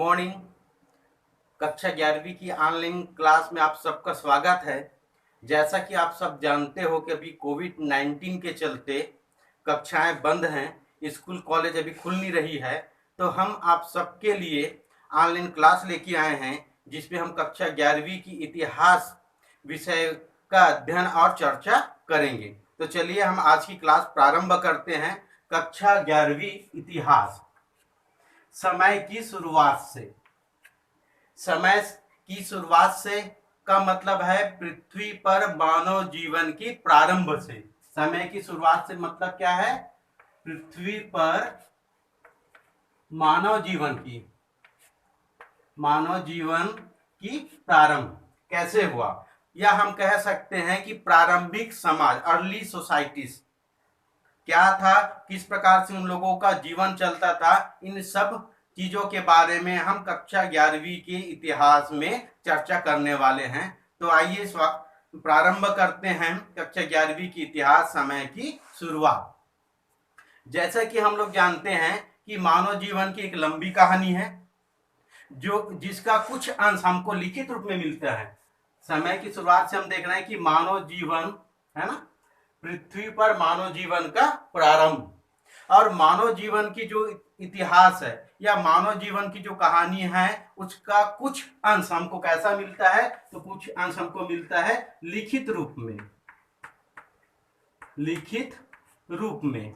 Morning. कक्षा 11वीं की ऑनलाइन क्लास में आप सबका स्वागत है। जैसा कि आप सब जानते हो कि अभी कोविड-19 के चलते कक्षाएं बंद हैं, स्कूल कॉलेज अभी खुल नहीं रही है, तो हम आप सबके लिए ऑनलाइन क्लास लेके आए हैं जिसमें हम कक्षा 11वीं की इतिहास विषय का अध्ययन और चर्चा करेंगे। तो चलिए हम आज की क्लास प्रारंभ करते हैं। कक्षा 11वीं इतिहास। समय की शुरुआत से। समय की शुरुआत से का मतलब है पृथ्वी पर मानव जीवन की प्रारंभ से। समय की शुरुआत से मतलब क्या है? पृथ्वी पर मानव जीवन की प्रारंभ कैसे हुआ, या हम कह सकते हैं कि प्रारंभिक समाज, अर्ली सोसाइटीज क्या था, किस प्रकार से उन लोगों का जीवन चलता था, इन सब चीजों के बारे में हम कक्षा 11वीं के इतिहास में चर्चा करने वाले हैं। तो आइए प्रारंभ करते हैं कक्षा 11वीं की इतिहास, समय की शुरुआत। जैसा कि हम लोग जानते हैं कि मानव जीवन की एक लंबी कहानी है जिसका कुछ अंश हमको लिखित रूप में मिलता है। समय की शुरुआत से हम देख रहे हैं कि मानव जीवन है ना, पृथ्वी पर मानव जीवन का प्रारंभ, और मानव जीवन की जो इतिहास है या मानव जीवन की जो कहानी है उसका कुछ अंश हमको कैसा मिलता है, तो कुछ अंश हमको मिलता है लिखित रूप में।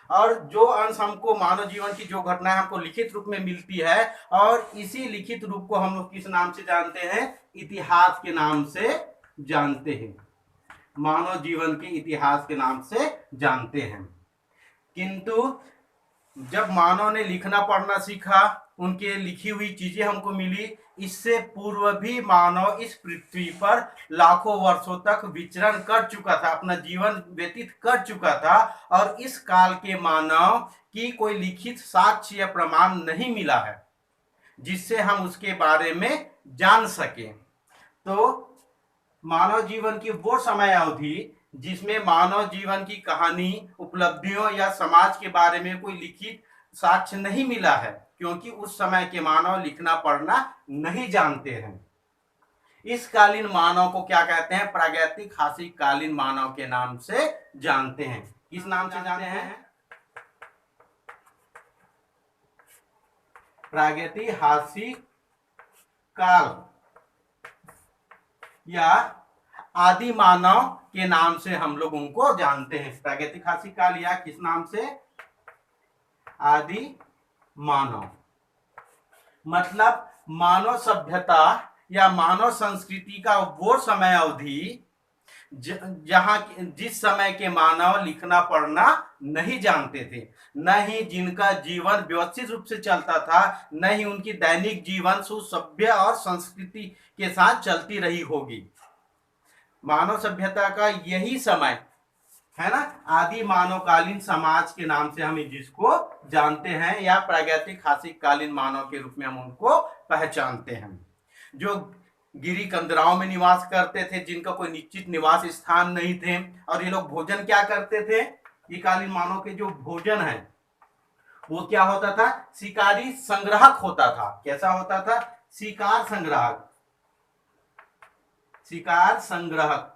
और जो अंश हमको मानव जीवन की जो घटनाएं हमको लिखित रूप में मिलती है, और इसी लिखित रूप को हम लोग किस नाम से जानते हैं? इतिहास के नाम से जानते हैं। मानव जीवन के इतिहास के नाम से जानते हैं। किंतु जब मानव ने लिखना पढ़ना सीखा, उनके लिखी हुई चीजें हमको मिली, इससे पूर्व भी मानव इस पृथ्वी पर लाखों वर्षों तक विचरण कर चुका था, अपना जीवन व्यतीत कर चुका था, और इस काल के मानव की कोई लिखित साक्ष्य या प्रमाण नहीं मिला है जिससे हम उसके बारे में जान सके। तो मानव जीवन की वो समय अवधि जिसमें मानव जीवन की कहानी, उपलब्धियों या समाज के बारे में कोई लिखित साक्ष्य नहीं मिला है, क्योंकि उस समय के मानव लिखना पढ़ना नहीं जानते हैं। इस कालीन मानव को क्या कहते हैं? प्रागैतिहासिक कालीन मानव के नाम से जानते हैं। किस नाम से जानते हैं? प्रागैतिहासिक काल या आदि मानव के नाम से हम लोग उनको जानते हैं। प्रागैतिहासिक काल या किस नाम से? आदि मानव। मतलब मानव सभ्यता या मानव संस्कृति का वो समय अवधि जहां जिस समय के मानव लिखना पढ़ना नहीं जानते थे, न ही जिनका जीवन व्यवस्थित रूप से चलता था, न ही उनकी दैनिक जीवन सुसभ्य और संस्कृति के साथ चलती रही होगी। मानव सभ्यता का यही समय है ना, आदि मानवकालीन समाज के नाम से हम जिसको जानते हैं, या प्रागैतिहासिक कालीन मानव के रूप में हम उनको पहचानते हैं। जो गिरी कंदराओं में निवास करते थे, जिनका कोई निश्चित निवास स्थान नहीं थे, और ये लोग भोजन क्या करते थे? ये कालीन मानव के जो भोजन है वो क्या होता था? शिकारी संग्राहक होता था। कैसा होता था? शिकार संग्राहक।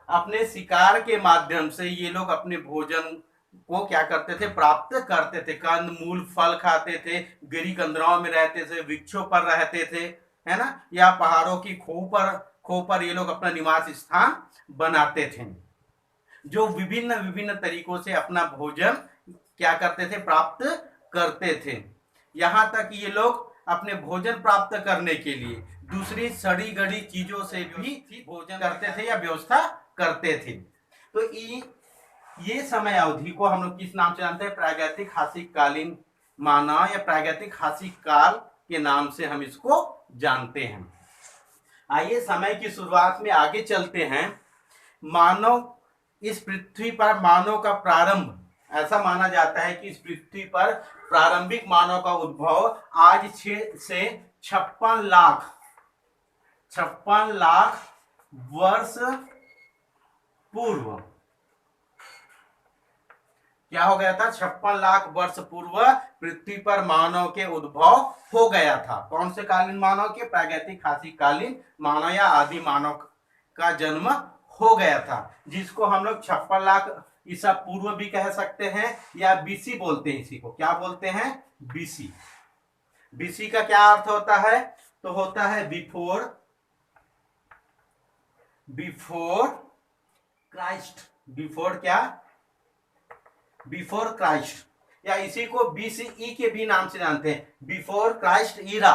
अपने शिकार के माध्यम से ये लोग अपने भोजन को क्या करते थे? प्राप्त करते थे। कंद मूल फल खाते थे, गिरी कंदराओं में रहते थे, वृक्षों पर रहते थे, है ना, या पहाड़ों की खो पर ये लोग अपना निवास स्थान बनाते थे, जो विभिन्न तरीकों से अपना भोजन क्या करते थे? प्राप्त करते थे। यहां तक ये लोग अपने भोजन प्राप्त करने के लिए दूसरी सड़ी गड़ी चीजों से भी भोजन करते थे या व्यवस्था करते थे। तो ये समय अवधि को हम लोग किस नाम से जानते हैं? प्रागैतिहासिक कालीन मानव या प्रागैतिहासिक काल के नाम से हम इसको जानते हैं। आइए समय की शुरुआत में आगे चलते हैं। मानव इस पृथ्वी पर मानव का प्रारंभ, ऐसा माना जाता है कि इस पृथ्वी पर प्रारंभिक मानव का उद्भव आज 6 से 56 लाख वर्ष पूर्व क्या हो गया था? 56 लाख वर्ष पूर्व पृथ्वी पर मानव के उद्भव हो गया था। कौन से कालीन मानव के? प्रागैतिक हासी कालीन मानव या आदि मानव का जन्म हो गया था, जिसको हम लोग 56 लाख ईसा पूर्व भी कह सकते हैं या बीसी बोलते हैं। इसी को क्या बोलते हैं? बीसी। बीसी का क्या अर्थ होता है? तो होता है बिफोर क्राइस्ट। बिफोर क्या? बिफोर क्राइस्ट, या इसी को बीसीई के भी नाम से जानते हैं, बिफोर क्राइस्ट ईरा,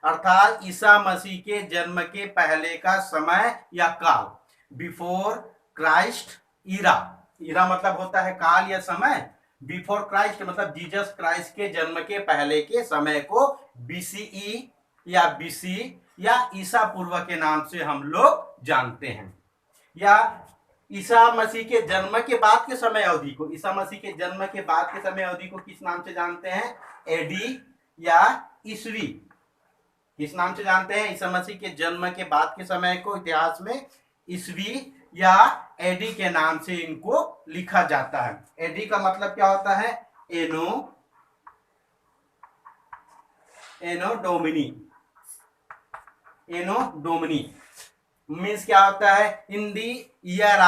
अर्थात ईसा मसीह के जन्म के पहले का समय या काल। बिफोर क्राइस्ट ईरा, ईरा मतलब होता है काल या समय। बिफोर क्राइस्ट मतलब जीसस क्राइस्ट के जन्म के पहले के समय को बीसीई या बीसी या ईसा पूर्व के नाम से हम लोग जानते हैं। या ईसा मसीह के जन्म के बाद के समय अवधि को, ईसा मसीह के जन्म के बाद के समय अवधि को किस नाम से जानते हैं? एडी या ईसवी। किस नाम से जानते हैं? ईसा मसीह के जन्म के बाद के समय को इतिहास में ईसवी या एडी के नाम से इनको लिखा जाता है। एडी का मतलब क्या होता है? एनो डोमिनी मीन्स क्या होता है? इन दी ईयर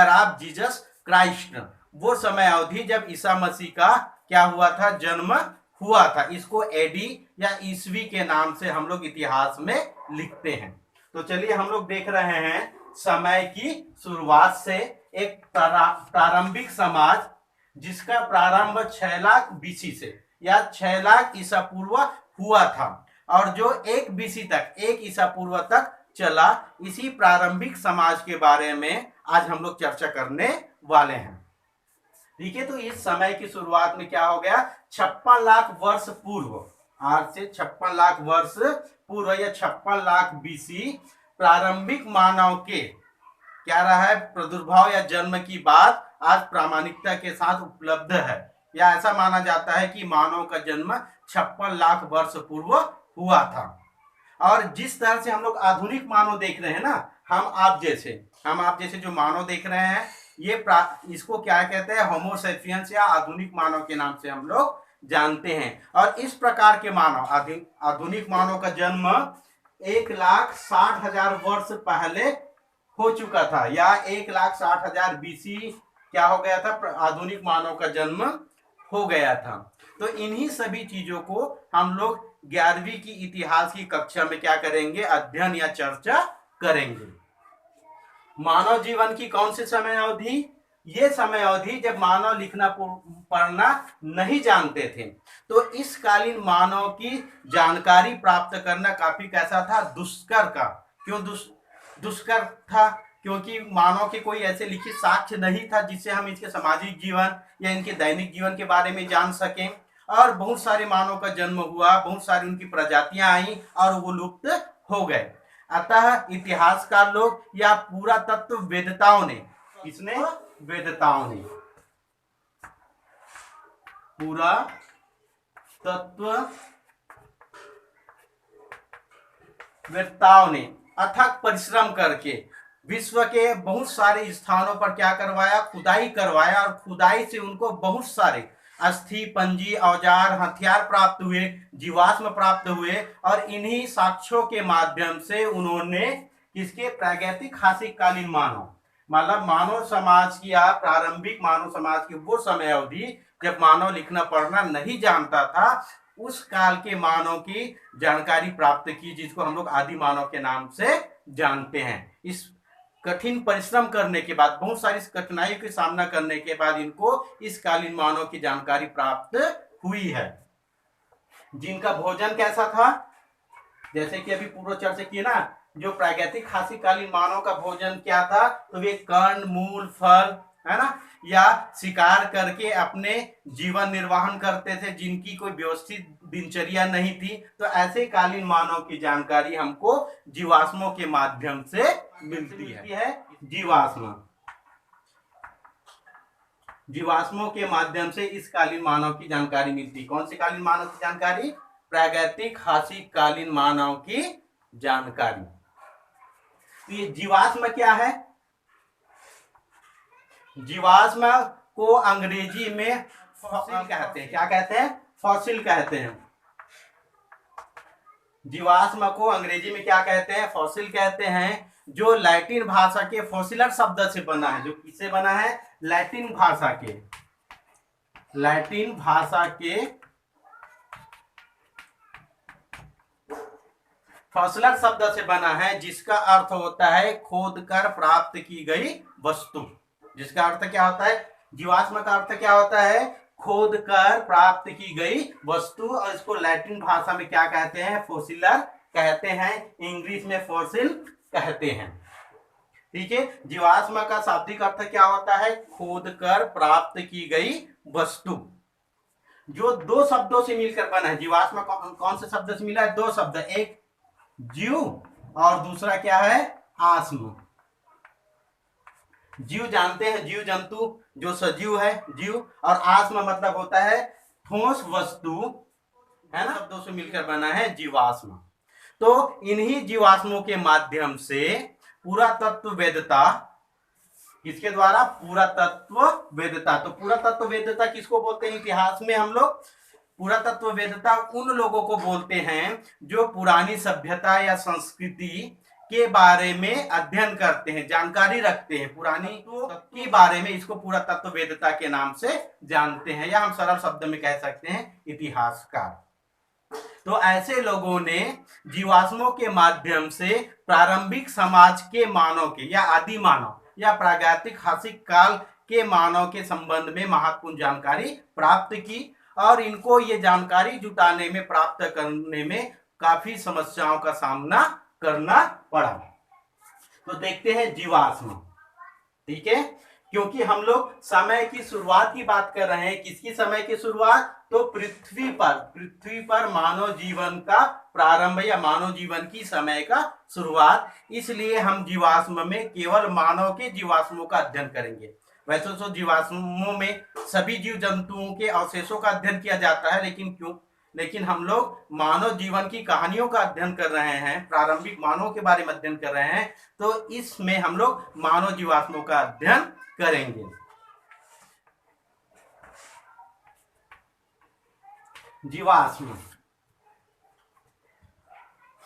ऑफ जीसस क्राइस्ट, वो समय अवधि जब ईसा मसीह का क्या हुआ था? जन्म हुआ था। इसको एडी या ईसवी के नाम से हम लोग इतिहास में लिखते हैं। तो चलिए हम लोग देख रहे हैं समय की शुरुआत से एक प्रारंभिक समाज जिसका प्रारंभ 6 लाख बीसी से या 6 लाख ईसा पूर्व हुआ था, और जो 1 बीसी तक, 1 ईसा पूर्व तक चला। इसी प्रारंभिक समाज के बारे में आज हम लोग चर्चा करने वाले हैं। ठीक है, तो इस समय की शुरुआत में क्या हो गया? 56 लाख वर्ष पूर्व, आज से 56 लाख वर्ष पूर्व या 56 लाख बीसी प्रारंभिक मानव के क्या रहा है? प्रादुर्भाव या जन्म की बात आज प्रामाणिकता के साथ उपलब्ध है, या ऐसा माना जाता है कि मानव का जन्म 56 लाख वर्ष पूर्व हुआ था। और जिस तरह से हम लोग आधुनिक मानव देख रहे हैं ना, हम आप जैसे जो मानव देख रहे हैं, ये इसको क्या कहते हैं? होमो सेपियंस या आधुनिक मानव के नाम से हम लोग जानते हैं। और इस प्रकार के मानव, आधुनिक मानव का जन्म 1,60,000 वर्ष पहले हो चुका था, या 1,60,000 बीसी क्या हो गया था? आधुनिक मानव का जन्म हो गया था। तो इन्हीं सभी चीजों को हम लोग 11वीं की इतिहास की कक्षा में क्या करेंगे? अध्ययन या चर्चा करेंगे। मानव जीवन की कौन सी समय अवधि? ये समय अवधि जब मानव लिखना पढ़ना नहीं जानते थे, तो इस कालीन मानव की जानकारी प्राप्त करना काफी कैसा था? दुष्कर का। क्यों दुष्कर था? क्योंकि मानव के कोई ऐसे लिखित साक्ष्य नहीं था जिससे हम इसके सामाजिक जीवन या इनके दैनिक जीवन के बारे में जान सकें। और बहुत सारे मानव का जन्म हुआ, बहुत सारी उनकी प्रजातियां आई और वो लुप्त हो गए। अतः इतिहासकार लोग या पुरातत्व वेदताओं ने, किसने? वेदताओं ने, पुरातत्व वेदताओं ने अथक परिश्रम करके विश्व के बहुत सारे स्थानों पर क्या करवाया? खुदाई करवाया, और खुदाई से उनको बहुत सारे अस्थि, पंजी, औजार, हथियार प्राप्त हुए, जीवाश्म प्राप्त हुए। और इन्हीं साक्ष्यों के माध्यम से उन्होंने किसके? प्रागैतिक हासिक कालीन मानव, मतलब मानव समाज की या प्रारंभिक मानव समाज की वो समय अवधि जब मानव लिखना पढ़ना नहीं जानता था, उस काल के मानव की जानकारी प्राप्त की, जिसको हम लोग आदि मानव के नाम से जानते हैं। इस कठिन परिश्रम करने के बाद, बहुत सारी कठिनाइयों का सामना करने के बाद इनको इस कालीन मानव की जानकारी प्राप्त हुई है। जिनका भोजन कैसा था? जैसे कि अभी पूर्व चर्चा की ना, जो प्रागैतिक हासी कालीन मानव का भोजन क्या था? तो वे कर्ण, मूल, फल, है ना, या शिकार करके अपने जीवन निर्वाहन करते थे, जिनकी कोई व्यवस्थित दिनचर्या नहीं थी। तो ऐसे कालीन मानव की जानकारी हमको जीवाश्मों के माध्यम से मिलती है। जीवाश्मों के माध्यम से इस कालीन मानव की जानकारी मिलती है। कौन सी कालीन मानव की जानकारी? प्रागैतिक हासी कालीन मानव की जानकारी। तो ये जीवाश्म क्या है? जीवाश्म को अंग्रेजी में फॉसिल कहते हैं। क्या कहते हैं? फॉसिल कहते हैं। जीवाश्म को अंग्रेजी में क्या कहते हैं? फॉसिल कहते हैं। जो लैटिन भाषा के फॉसिलर शब्द से बना है। जो किससे बना है? लैटिन भाषा के फॉसिलर शब्द से बना है, जिसका अर्थ होता है खोद कर प्राप्त की गई वस्तु। जिसका अर्थ क्या होता है? जीवाश्म का अर्थ क्या होता है? खोद कर प्राप्त की गई वस्तु। और इसको लैटिन भाषा में क्या कहते हैं? फॉसिलर कहते हैं। इंग्लिश में फॉसिल कहते हैं। ठीक है। जीवाश्म का शाब्दिक अर्थ क्या होता है? खोद कर प्राप्त की गई वस्तु। जो दो शब्दों से मिलकर बना है। जीवाश्म कौन से शब्द से मिला है? दो शब्द, एक जीव और दूसरा क्या है? आश्म। जीव जानते हैं, जीव जंतु जो सजीव है, जीव। और आश्म मतलब होता है ठोस वस्तु, है ना? शब्दों से मिलकर बना है जीवाश्म। तो इन्हीं जीवाश्मों के माध्यम से पुरातत्व वेदता, किसके द्वारा? पुरातत्व वेदता। तो पुरातत्व वेदता किसको बोलते हैं? इतिहास में हम लोग पुरातत्व वेदता उन लोगों को बोलते हैं जो पुरानी सभ्यता या संस्कृति के बारे में अध्ययन करते हैं, जानकारी रखते हैं पुरानी के बारे में। इसको पुरातत्व वेदता के नाम से जानते हैं, या हम सरल शब्द में कह सकते हैं इतिहासकार। तो ऐसे लोगों ने जीवाश्मों के माध्यम से प्रारंभिक समाज के मानव के, या आदि मानव या प्रागैतिहासिक काल के मानव के संबंध में महत्वपूर्ण जानकारी प्राप्त की। और इनको ये जानकारी जुटाने में, प्राप्त करने में काफी समस्याओं का सामना करना पड़ा। तो देखते हैं जीवाश्म। ठीक है। क्योंकि हम लोग समय की शुरुआत की बात कर रहे हैं। किसकी समय की शुरुआत? तो पृथ्वी पर मानव जीवन का प्रारंभ, या मानव जीवन की समय का शुरुआत। इसलिए हम जीवाश्म में केवल मानव के जीवाश्मों का अध्ययन करेंगे। वैसे तो जीवाश्मों में सभी जीव जंतुओं के अवशेषों का अध्ययन किया जाता है, लेकिन हम लोग मानव जीवन की कहानियों का अध्ययन कर रहे हैं, प्रारंभिक मानव के बारे में अध्ययन कर रहे हैं। तो इसमें हम लोग मानव जीवाश्मों का अध्ययन करेंगे। जीवाश्म,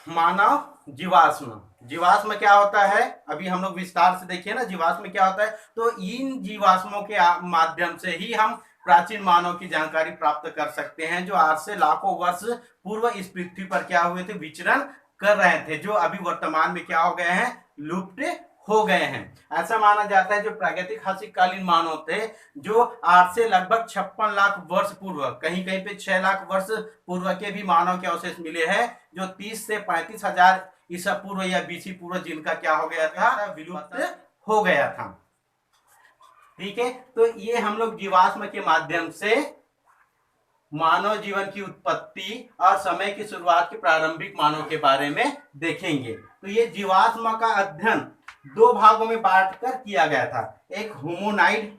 मानव जीवाश्म। जीवाश्म क्या होता है? अभी हम लोग विस्तार से देखिए ना, जीवाश्म क्या होता है। तो इन जीवाश्मों के माध्यम से ही हम प्राचीन मानव की जानकारी प्राप्त कर सकते हैं, जो आज से लाखों वर्ष पूर्व इस पृथ्वी पर क्या हुए थे? विचरण कर रहे थे, जो अभी वर्तमान में क्या हो गए हैं? लुप्त हो गए हैं। ऐसा माना जाता है जो प्रागैतिहासिक कालीन मानव थे, जो आज से लगभग 56 लाख वर्ष पूर्व, कहीं कहीं पे 6 लाख वर्ष पूर्व के भी मानव के अवशेष मिले हैं, जो 30 से 35 हजार ईसा पूर्व या बीसी पूर्व, जिनका क्या हो गया था? विलुप्त हो गया था। ठीक है। तो ये हम लोग जीवाश्म के माध्यम से मानव जीवन की उत्पत्ति और समय की शुरुआत के प्रारंभिक मानव के बारे में देखेंगे। तो ये जीवाश्म का अध्ययन दो भागों में बांटकर किया गया था। एक होमोनाइड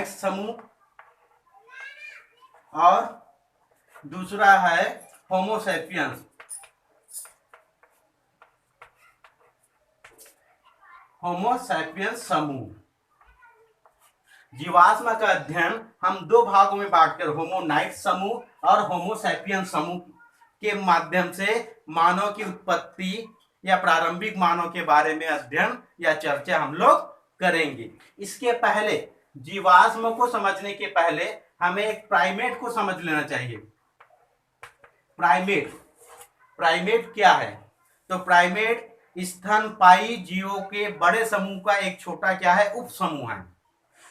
समूह, और दूसरा है होमोसैपियंस समूह। जीवाश्म का अध्ययन हम दो भागों में बांटकर होमोनाइड समूह और होमोसैपियंस समूह के माध्यम से मानव की उत्पत्ति या प्रारंभिक मानव के बारे में अध्ययन या चर्चा हम लोग करेंगे। इसके पहले, जीवाश्म को समझने के पहले हमें एक प्राइमेट को समझ लेना चाहिए। प्राइमेट क्या है? तो प्राइमेट स्तनपायी जीवों के बड़े समूह का एक छोटा क्या है? उप समूह है।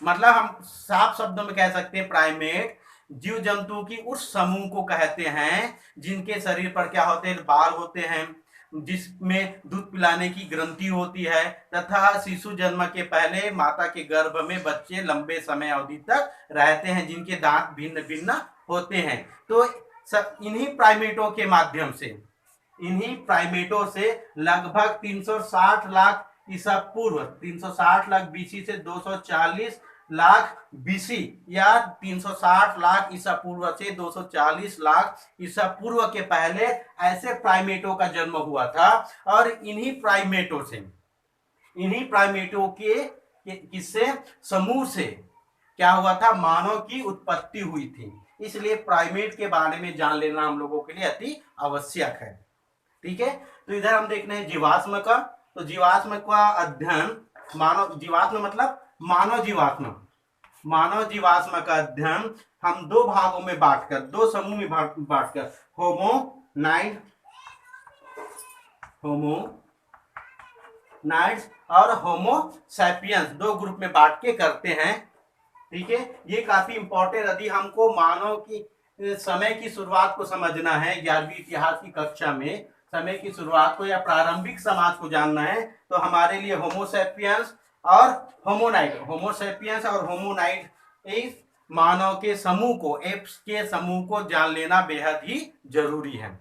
मतलब हम साफ शब्दों में कह सकते हैं प्राइमेट जीव जंतु की उस समूह को कहते हैं जिनके शरीर पर क्या होते हैं? बाल होते हैं, जिसमें दूध पिलाने की ग्रंथि होती है, तथा शिशु जन्म के पहले माता के गर्भ में बच्चे लंबे समय अवधि तक रहते हैं, जिनके दांत भिन्न भिन्न होते हैं। तो सब इन्हीं प्राइमेटों के माध्यम से, इन्हीं प्राइमेटों से लगभग 360 लाख ईसा पूर्व, 360 लाख बीसी से 240 लाख बीसी या 360 लाख ईसा पूर्व से 240 लाख ईसा पूर्व के पहले ऐसे प्राइमेटों का जन्म हुआ था। और इन्हीं प्राइमेटों के किससे समूह से क्या हुआ था, मानव की उत्पत्ति हुई थी। इसलिए प्राइमेट के बारे में जान लेना हम लोगों के लिए अति आवश्यक है। ठीक है, तो इधर हम देख रहे हैं जीवाश्म का। तो जीवाश्म का अध्ययन, मानव जीवाश्म मतलब मानव जीवाश्म का अध्ययन हम दो भागों में बांटकर, दो समूह में बांटकर होमोनाइड्स और होमोसैपियंस दो ग्रुप में बांट के करते हैं। ठीक है, ये काफी इंपॉर्टेंट, यदि हमको मानव की समय की शुरुआत को समझना है 11वीं इतिहास की कक्षा में, समय की शुरुआत को या प्रारंभिक समाज को जानना है, तो हमारे लिए होमोसैपियंस और होमोनाइड इस मानव के समूह को, एप्स के समूह को जान लेना बेहद ही जरूरी है।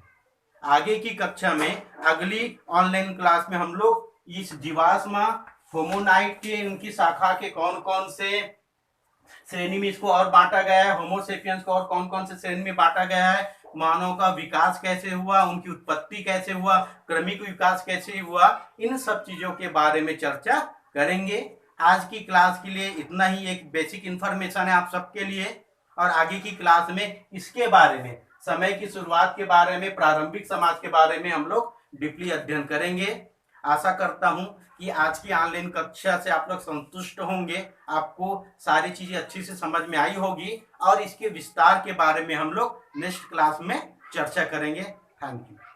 आगे की कक्षा में, अगली ऑनलाइन क्लास में हम लोग इस जीवाश्म होमोनाइड के, उनकी शाखा के कौन कौन से श्रेणी में इसको और बांटा गया है, होमोसेपियंस को और कौन कौन से श्रेणी में बांटा गया है, मानव का विकास कैसे हुआ, उनकी उत्पत्ति कैसे हुआ, क्रमिक विकास कैसे हुआ, इन सब चीजों के बारे में चर्चा करेंगे। आज की क्लास के लिए इतना ही, एक बेसिक इंफॉर्मेशन है आप सबके लिए। और आगे की क्लास में इसके बारे में, समय की शुरुआत के बारे में, प्रारंभिक समाज के बारे में हम लोग डीपली अध्ययन करेंगे। आशा करता हूं कि आज की ऑनलाइन कक्षा से आप लोग संतुष्ट होंगे, आपको सारी चीजें अच्छी से समझ में आई होगी, और इसके विस्तार के बारे में हम लोग नेक्स्ट क्लास में चर्चा करेंगे। Thank you.